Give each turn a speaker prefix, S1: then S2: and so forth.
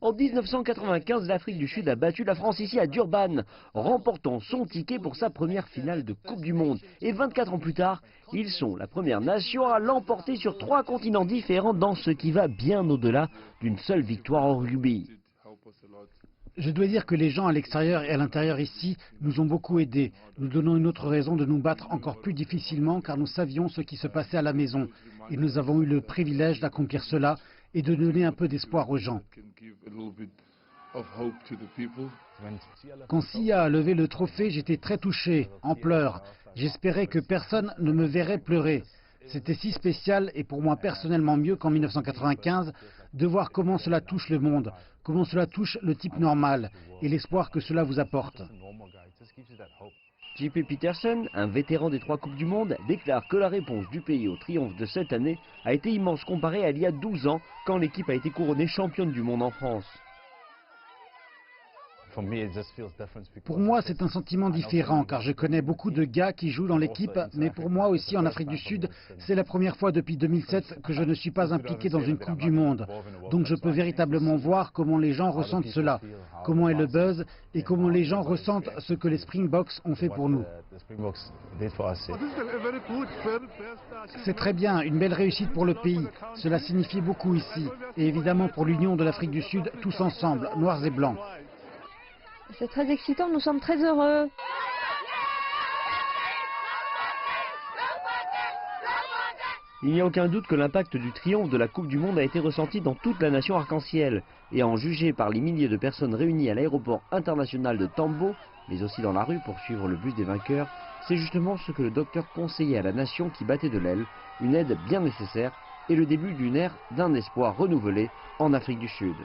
S1: En 1995, l'Afrique du Sud a battu la France ici à Durban, remportant son ticket pour sa première finale de Coupe du Monde. Et 24 ans plus tard, ils sont la première nation à l'emporter sur 3 continents différents dans ce qui va bien au-delà d'une seule victoire en rugby.
S2: Je dois dire que les gens à l'extérieur et à l'intérieur ici nous ont beaucoup aidés, nous donnant une autre raison de nous battre encore plus difficilement car nous savions ce qui se passait à la maison. Et nous avons eu le privilège d'accomplir cela et de donner un peu d'espoir aux gens. Quand Sia a levé le trophée, j'étais très touché, en pleurs. J'espérais que personne ne me verrait pleurer. C'était si spécial et pour moi personnellement mieux qu'en 1995 de voir comment cela touche le monde, comment cela touche le type normal et l'espoir que cela vous apporte.
S1: J.P. Peterson, un vétéran des 3 Coupes du Monde, déclare que la réponse du pays au triomphe de cette année a été immense comparée à il y a 12 ans quand l'équipe a été couronnée championne du monde en France.
S2: Pour moi, c'est un sentiment différent, car je connais beaucoup de gars qui jouent dans l'équipe, mais pour moi aussi en Afrique du Sud, c'est la première fois depuis 2007 que je ne suis pas impliqué dans une Coupe du Monde. Donc je peux véritablement voir comment les gens ressentent cela, comment est le buzz et comment les gens ressentent ce que les Springboks ont fait pour nous. C'est très bien, une belle réussite pour le pays. Cela signifie beaucoup ici, et évidemment pour l'Union de l'Afrique du Sud, tous ensemble, noirs et blancs.
S3: C'est très excitant, nous sommes très heureux.
S1: Il n'y a aucun doute que l'impact du triomphe de la Coupe du Monde a été ressenti dans toute la nation arc-en-ciel. Et à en juger par les milliers de personnes réunies à l'aéroport international de Tambo, mais aussi dans la rue pour suivre le bus des vainqueurs, c'est justement ce que le docteur conseillait à la nation qui battait de l'aile, une aide bien nécessaire et le début d'une ère d'un espoir renouvelé en Afrique du Sud.